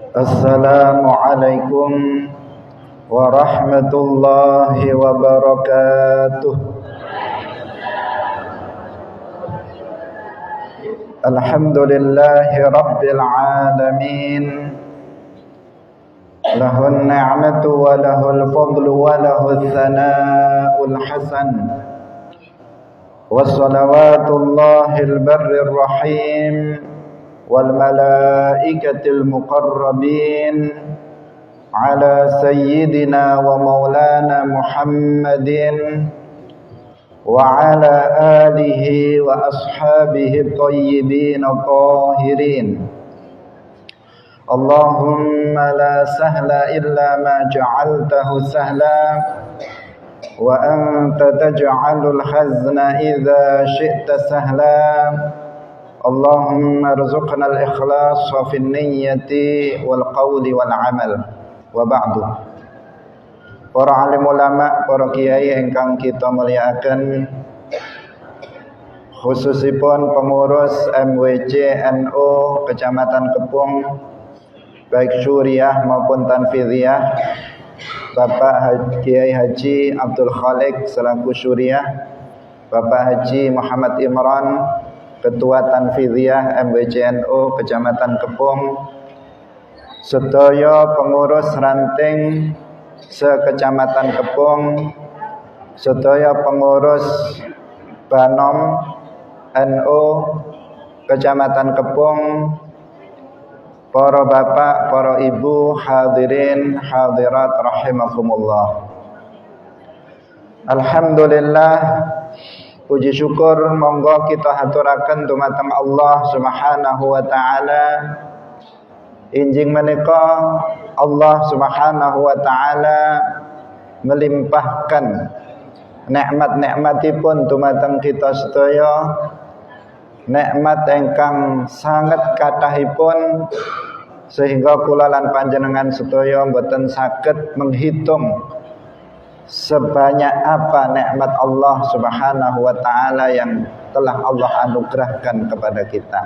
Assalamualaikum warahmatullahi wabarakatuh. Alhamdulillahi rabbil alamin. Lahun ni'matu wa lahul fadlu wa lahul thana'ul hasan. Wassalawatullahil barrir rahim wal malaikatil muqarrabin ala sayyidina wa maulana Muhammadin wa ala alihi wa ashabihi tayyibin tahirin. Allahumma la sahla illa ma ja'altahu sahla wa anta taj'alul hazna idza syi'ta sahla. Allahumma rzuqna al-ikhlas fi niyyati wal qawli wal amal. Wa ba'du. Para alim ulama, para kiai ingkang kita mulyakaken, khususipun pengurus MWC NU Kecamatan Kepung, baik syuriah maupun tanfidhiyah, Bapak Kiai Haji Abdul Khalik selaku syuriah, Bapak Haji Muhammad Imran Ketua Tanfidhiyah MWCNU Kecamatan Kepung, sedaya pengurus ranting se-Kecamatan Kepung, sedaya pengurus Banom NU Kecamatan Kepung, para bapak, para ibu, hadirin, hadirat rahimakumullah. Alhamdulillah, puji syukur monggo kita haturaken dumateng Allah Subhanahu wa taala. Injing menika Allah Subhanahu wa taala melimpahkan nikmat-nikmatipun dumateng kita sedaya, nikmat ingkang sangat kathahipun sehingga kula lan panjenengan sedaya mboten saged menghitung sebanyak apa nikmat Allah Subhanahu wa taala yang telah Allah anugerahkan kepada kita,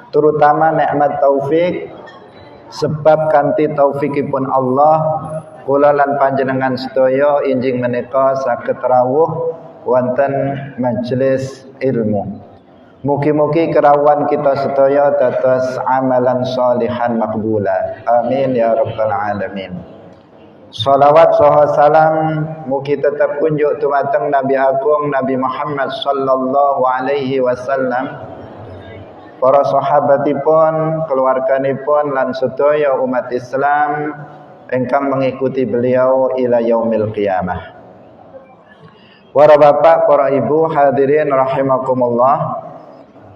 terutama nikmat taufik. Sebab kanthi taufikipun Allah, kula lan panjenengan sedaya injing menika saged rawuh wonten majelis ilmu. Mugi-mugi kerawuhan kita sedaya dados amalan sholihan maqbula. Amin ya rabbal alamin. Salawat saha salam mugi tetap kunjuk dumateng Nabi Agung Nabi Muhammad sallallahu alaihi wasallam, para sahabatipun, keluarganipun lan sedaya umat Islam ingkang mengikuti beliau ila yaumil qiyamah. Para bapak, para ibu, hadirin rahimakumullah.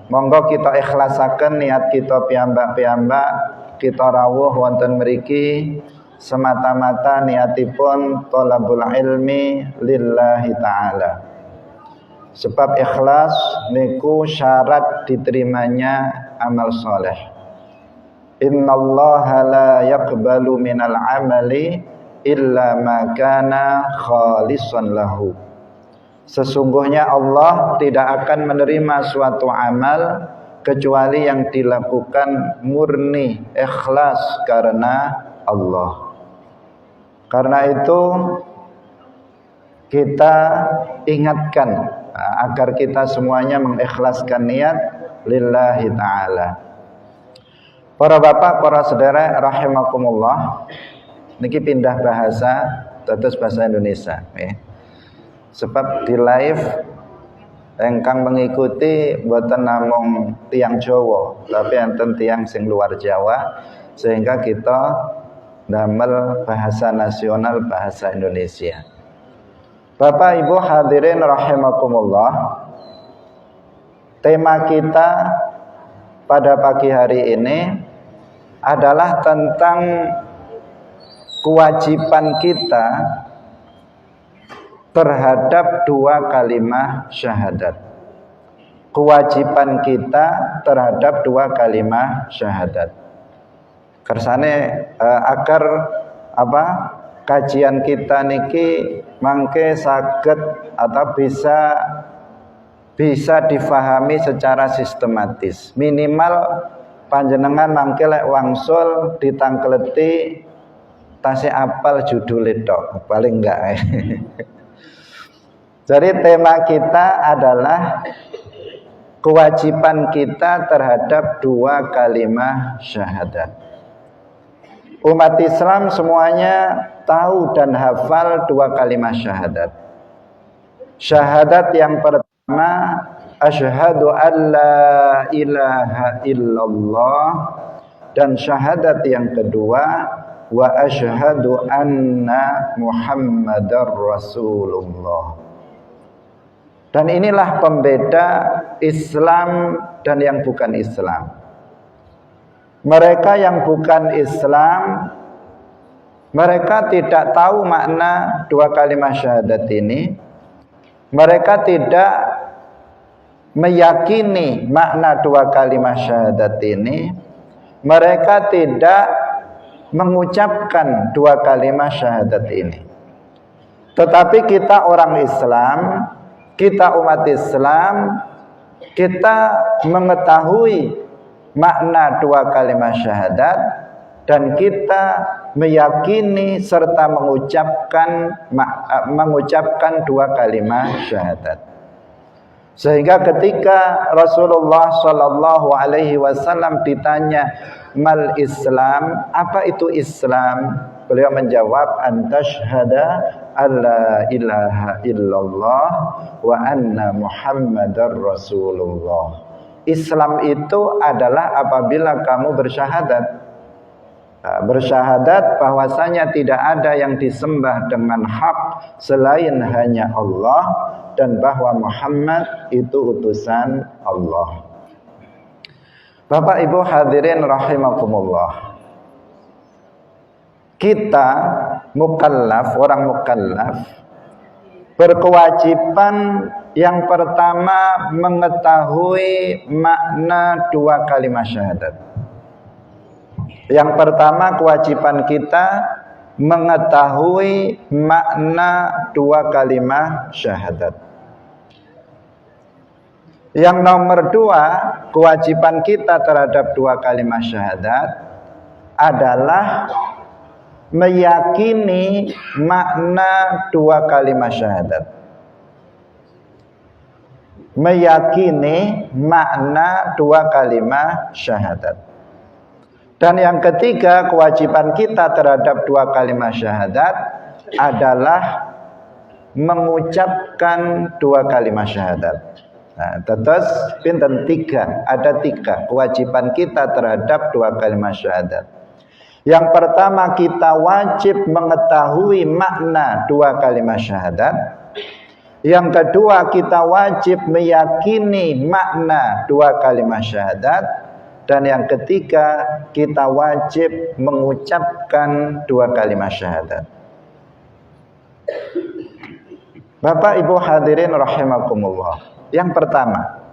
Monggo kita ikhlasaken niat kita piyambak-piyambak, kita rawuh wonten mriki semata-mata niatipun thalabul ilmi lillahi ta'ala. Sebab ikhlas niku syarat diterimanya amal soleh. Innallaha la yaqbalu minal amali illa ma kana khalisan lahu. Sesungguhnya Allah tidak akan menerima suatu amal kecuali yang dilakukan murni ikhlas karena Allah. Karena itu kita ingatkan agar kita semuanya mengikhlaskan niat lillahi ta'ala. Para bapak, para saudara rahimakumullah, niki pindah bahasa dados bahasa Indonesia sebab di live engkang mengikuti mboten namung tiang Jawa tapi enten tiang sing luar Jawa, sehingga kita damel bahasa nasional bahasa Indonesia. Bapak ibu hadirin rahimakumullah, tema kita pada pagi hari ini adalah tentang kewajiban kita terhadap dua kalimat syahadat. Kewajiban kita terhadap dua kalimat syahadat. Kersane agar apa? Kajian kita niki mangke saged atau bisa difahami secara sistematis. Minimal panjenengan mangke lek wangsul ditangkleti tasih apal judule tok, paling enggak. Jadi tema kita adalah kewajiban kita terhadap dua kalimat syahadat. Umat Islam semuanya tahu dan hafal dua kalimat syahadat. Syahadat yang pertama, asyhadu an la ilaha illallah, dan syahadat yang kedua, wa asyhadu anna Muhammadar Rasulullah. Dan inilah pembeda Islam dan yang bukan Islam. Mereka yang bukan Islam, mereka tidak tahu makna dua kalimat syahadat ini. Mereka tidak meyakini makna dua kalimat syahadat ini. Mereka tidak mengucapkan dua kalimat syahadat ini. Tetapi kita orang Islam, kita umat Islam, kita mengetahui makna dua kalimat syahadat dan kita meyakini serta mengucapkan dua kalimat syahadat. Sehingga ketika Rasulullah Shallallahu Alaihi Wasallam ditanya mal Islam, apa itu Islam? Beliau menjawab, antashhada alla ilaha illallah wa anna Muhammadar Rasulullah. Islam itu adalah apabila kamu bersyahadat, bersyahadat bahwasanya tidak ada yang disembah dengan hak selain hanya Allah, dan bahwa Muhammad itu utusan Allah. Bapak Ibu hadirin rahimakumullah, kita mukallaf, orang mukallaf, berkewajiban yang pertama mengetahui makna dua kalimat syahadat. Yang pertama kewajiban kita mengetahui makna dua kalimat syahadat. Yang nomor dua, kewajiban kita terhadap dua kalimat syahadat adalah meyakini makna dua kalimat syahadat. Meyakini makna dua kalimat syahadat. Dan yang ketiga, kewajiban kita terhadap dua kalimat syahadat adalah mengucapkan dua kalimat syahadat. Nah, terus pinten tiga, ada tiga kewajiban kita terhadap dua kalimat syahadat. Yang pertama, kita wajib mengetahui makna dua kalimat syahadat. Yang kedua, kita wajib meyakini makna dua kalimat syahadat. Dan yang ketiga, kita wajib mengucapkan dua kalimat syahadat. Bapak Ibu hadirin rahimakumullah. Yang pertama,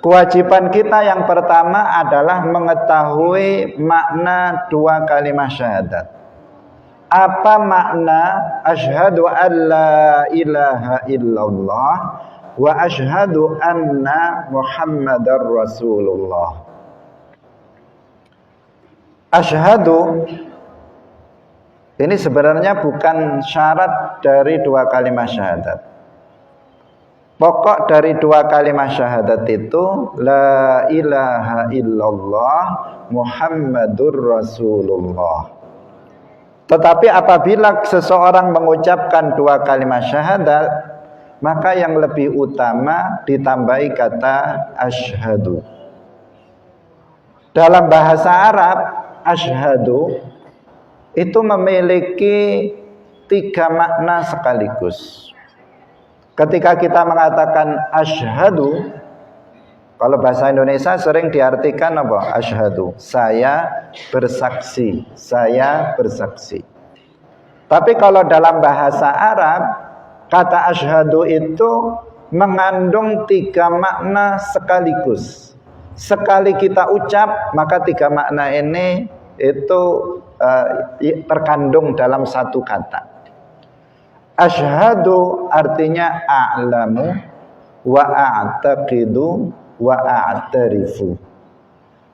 kewajiban kita yang pertama adalah mengetahui makna dua kalimat syahadat. Apa makna asyhadu an la ilaha illallah wa asyhadu anna Muhammadar Rasulullah? Asyhadu ini sebenarnya bukan syarat dari dua kalimat syahadat. Pokok dari dua kalimat syahadat itu la ilaha illallah Muhammadur Rasulullah. Tetapi apabila seseorang mengucapkan dua kalimat syahadat, maka yang lebih utama ditambahi kata asyhadu. Dalam bahasa Arab, asyhadu itu memiliki tiga makna sekaligus. Ketika kita mengatakan asyhadu, kalau bahasa Indonesia sering diartikan apa? Asyhadu, saya bersaksi, saya bersaksi. Tapi kalau dalam bahasa Arab, kata asyhadu itu mengandung tiga makna sekaligus. Sekali kita ucap, maka tiga makna ini itu terkandung dalam satu kata. Asyhadu artinya a'lamu wa a'taqidu wa a'tarifu.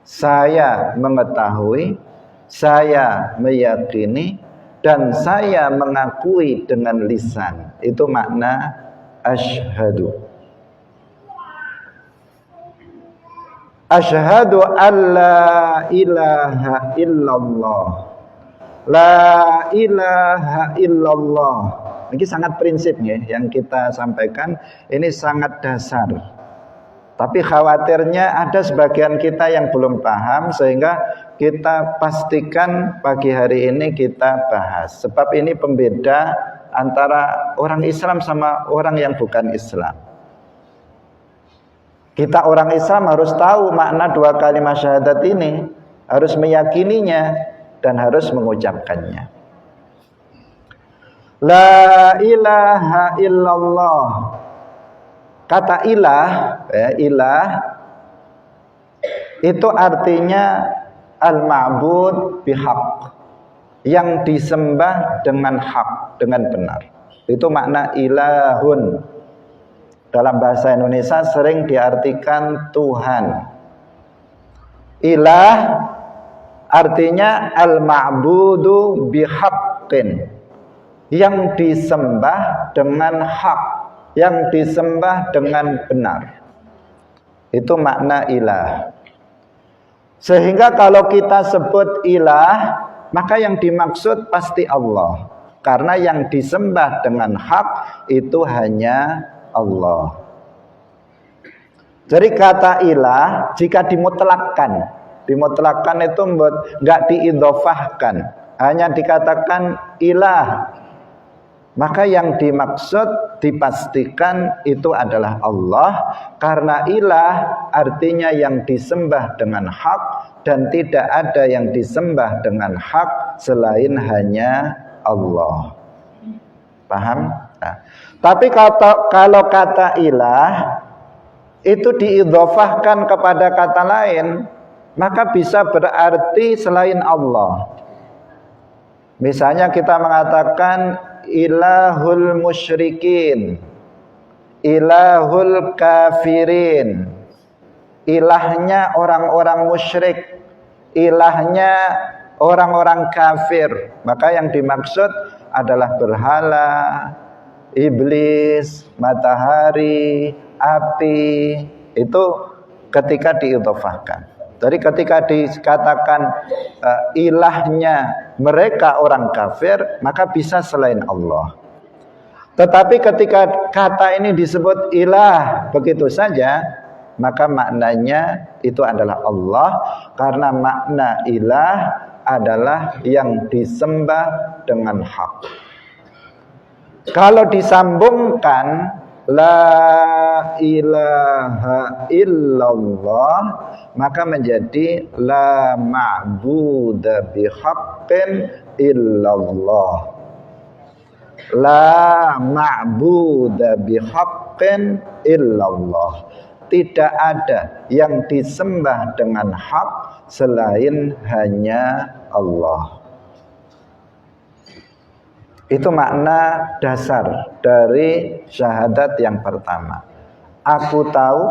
saya mengetahui, saya meyakini, dan saya mengakui dengan lisan. Itu makna asyhadu. Asyhadu an la ilaha illallah. La ilaha illallah. Ini sangat prinsipnya yang kita sampaikan, ini sangat dasar. Tapi khawatirnya ada sebagian kita yang belum paham, sehingga kita pastikan pagi hari ini kita bahas. Sebab ini pembeda antara orang Islam sama orang yang bukan Islam. Kita orang Islam harus tahu makna dua kalimat syahadat ini, harus meyakininya dan harus mengucapkannya. La ilaha illallah. Kata ilah, ilah itu artinya al-ma'bud bihaq, yang disembah dengan hak, dengan benar. Itu makna ilahun. Dalam bahasa Indonesia sering diartikan Tuhan. Ilah artinya al-ma'budu bihaqqin, yang disembah dengan hak, yang disembah dengan benar. Itu makna ilah. Sehingga kalau kita sebut ilah, maka yang dimaksud pasti Allah. Karena yang disembah dengan hak itu hanya Allah. Jadi kata ilah jika dimutlakkan itu enggak diidhofahkan, hanya dikatakan ilah, maka yang dimaksud dipastikan itu adalah Allah, karena ilah artinya yang disembah dengan hak, dan tidak ada yang disembah dengan hak selain hanya Allah. Paham? Nah, tapi kalau kata ilah itu diidhofahkan kepada kata lain, maka bisa berarti selain Allah. Misalnya kita mengatakan ilahul musyrikin, ilahul kafirin, ilahnya orang-orang musyrik, ilahnya orang-orang kafir. Maka yang dimaksud adalah berhala, iblis, matahari, api. Itu ketika diidhofahkan. Jadi ketika dikatakan ilahnya mereka orang kafir, maka bisa selain Allah. Tetapi ketika kata ini disebut ilah begitu saja, maka maknanya itu adalah Allah, karena makna ilah adalah yang disembah dengan hak. Kalau disambungkan la ilaha illallah, maka menjadi la ma'buda bihaqqin illallah. La ma'buda bihaqqin illallah. Tidak ada yang disembah dengan hak selain hanya Allah. Itu makna dasar dari syahadat yang pertama. Aku tahu,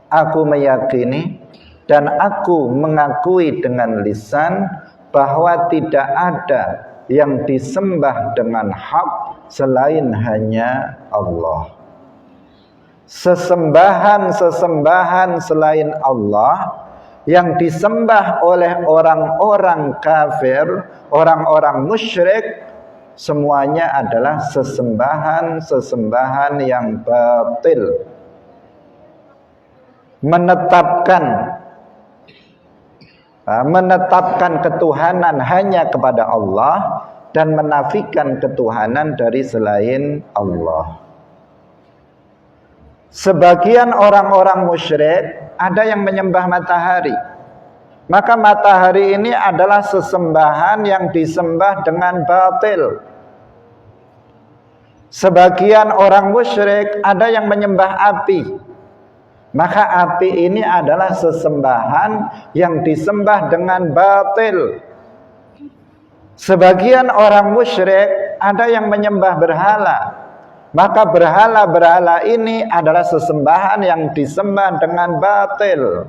aku meyakini, dan aku mengakui dengan lisan bahwa tidak ada yang disembah dengan hak selain hanya Allah. Sesembahan-sesembahan selain Allah yang disembah oleh orang-orang kafir, orang-orang musyrik, semuanya adalah sesembahan-sesembahan yang batil. Menetapkan ketuhanan hanya kepada Allah dan menafikan ketuhanan dari selain Allah. Sebagian orang-orang musyrik ada yang menyembah matahari. Maka matahari ini adalah sesembahan yang disembah dengan batil. Sebagian orang musyrik ada yang menyembah api. Maka api ini adalah sesembahan yang disembah dengan batil. Sebagian orang musyrik ada yang menyembah berhala. Maka berhala-berhala ini adalah sesembahan yang disembah dengan batil.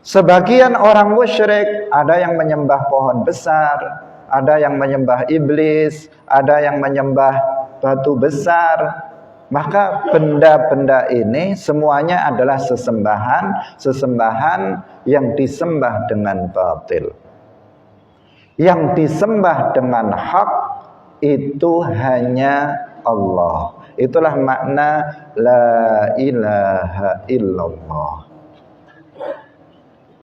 Sebagian orang musyrik ada yang menyembah pohon besar, ada yang menyembah iblis, ada yang menyembah batu besar. Maka benda-benda ini semuanya adalah sesembahan yang disembah dengan batil. Yang disembah dengan hak itu hanya Allah. Itulah makna la ilaha illallah.